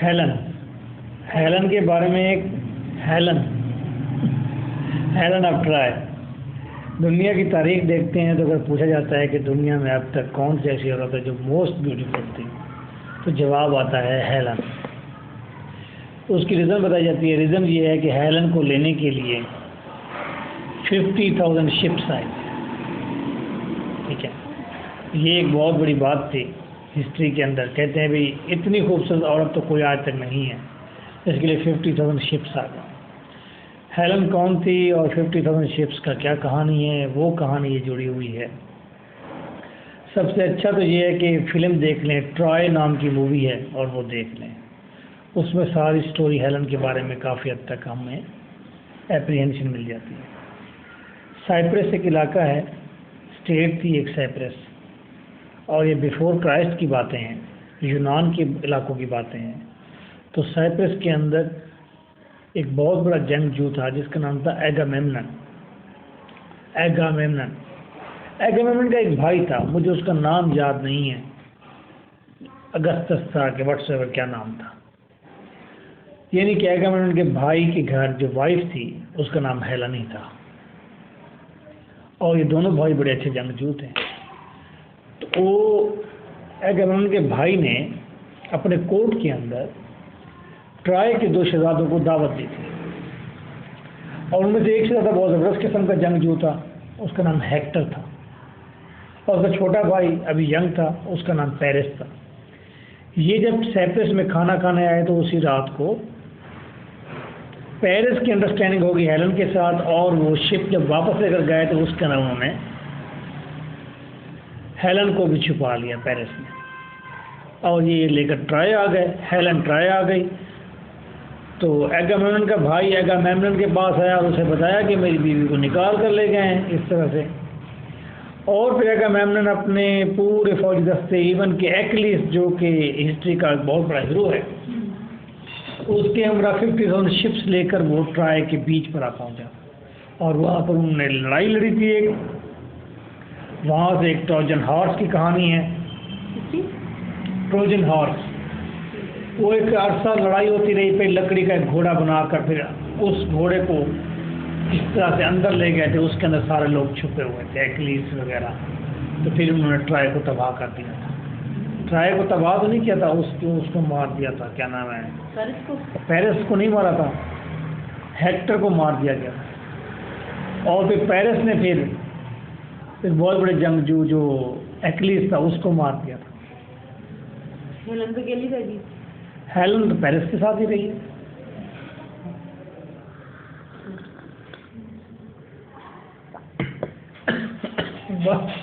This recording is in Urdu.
ہیلن ہیلن کے بارے میں ایک ہیلن آف ٹرائے دنیا کی تاریخ دیکھتے ہیں تو اگر پوچھا جاتا ہے کہ دنیا میں اب تک کون سی ایسی عورت ہے جو موسٹ بیوٹیفل تھی تو جواب آتا ہے ہیلن. اس کی ریزن بتائی جاتی ہے. ریزن یہ ہے کہ ہیلن کو لینے کے لیے 50,000 شپس آئے. ٹھیک ہے, یہ ایک بہت بڑی بات تھی ہسٹری کے اندر. کہتے ہیں بھی اتنی خوبصورت عورت تو کوئی آج تک نہیں ہے, اس کے لیے 50,000 شپس آ گئے. ہیلن کون تھی اور 50,000 شپس کا کیا کہانی ہے, وہ کہانی یہ جڑی ہوئی ہے. سب سے اچھا تو یہ ہے کہ فلم دیکھ لیں, ٹرائے نام کی مووی ہے اور وہ دیکھ لیں. اس میں ساری سٹوری ہیلن کے بارے میں کافی حد تک ہمیں اپریہنشن مل جاتی ہے. سائپرس ایک علاقہ ہے, اسٹیٹ تھی ایک سائپرس, اور یہ بیفور کرائسٹ کی باتیں ہیں, یونان کے علاقوں کی باتیں ہیں. تو سائپرس کے اندر ایک بہت بڑا جنگجو تھا جس کا نام تھا ایگامیمنن کا ایک بھائی تھا, مجھے اس کا نام یاد نہیں ہے, اگستس تھا کہ واٹس ایور کیا نام تھا. یعنی کہ ایگامیمنن کے بھائی کے گھر جو وائف تھی اس کا نام ہیلن ہی تھا, اور یہ دونوں بھائی بڑے اچھے جنگجو تھے. تو وہ ایگامیمنن کے بھائی نے اپنے کورٹ کے اندر ٹرائے کے 2 شہزادوں کو دعوت دی تھی, اور ان میں سے ایک شہزادہ بہت زبردست قسم کا جنگجو تھا, اس کا نام ہیکٹر تھا, اور اس کا چھوٹا بھائی ابھی ینگ تھا, اس کا نام پیرس تھا. یہ جب سائپرس میں کھانا کھانے آئے تو اسی رات کو پیرس کی انڈرسٹینڈنگ ہوگی ہیلن کے ساتھ, اور وہ شپ جب واپس لے کر گئے تو اس کے اندر انہوں نے ہیلن کو بھی چھپا لیا پیرس نے, اور یہ لے کر ٹرائے آ گئے. ہیلن ٹرائے آ گئی تو ایگامیمنن کا بھائی ایگامیمنن کے پاس آیا اور اسے بتایا کہ میری بیوی کو نکال کر لے گئے ہیں اس طرح سے. اور پھر ایگامیمنن اپنے پورے فوجی دستے, ایون کہ ایکلیس جو کہ ہسٹری کا بہت بڑا ہیرو ہے, اس کے ہمراہ 50,000 شپس لے کر وہ ٹرائے کے بیچ پر آ پہنچا, اور وہاں پر انہوں نے لڑائی لڑی تھی. ایک وہاں سے ایک ٹروجن ہارس کی کہانی ہے. ٹروجن ہارس وہ ایک عرصہ لڑائی ہوتی رہی, پھر لکڑی کا ایک گھوڑا بنا کر پھر اس گھوڑے کو اس طرح سے اندر لے گئے تھے, اس کے اندر سارے لوگ چھپے ہوئے تھے, ایکلیس وغیرہ. تو پھر انہوں نے ٹرائے کو تباہ کر دیا تھا. ٹرائے کو تباہ تو نہیں کیا تھا, اس کو مار دیا تھا. کیا نام ہے, پیرس کو نہیں مارا تھا, ہیکٹر کو مار دیا گیا. اور پھر پیرس نے پھر ایک بہت بڑے جنگجو جو ایکلیس تھا اس کو مار دیا تھا. ہیلن تو اکیلی رہ گئی. ہیلن تو پیرس کے ساتھ ہی رہی ہے. بس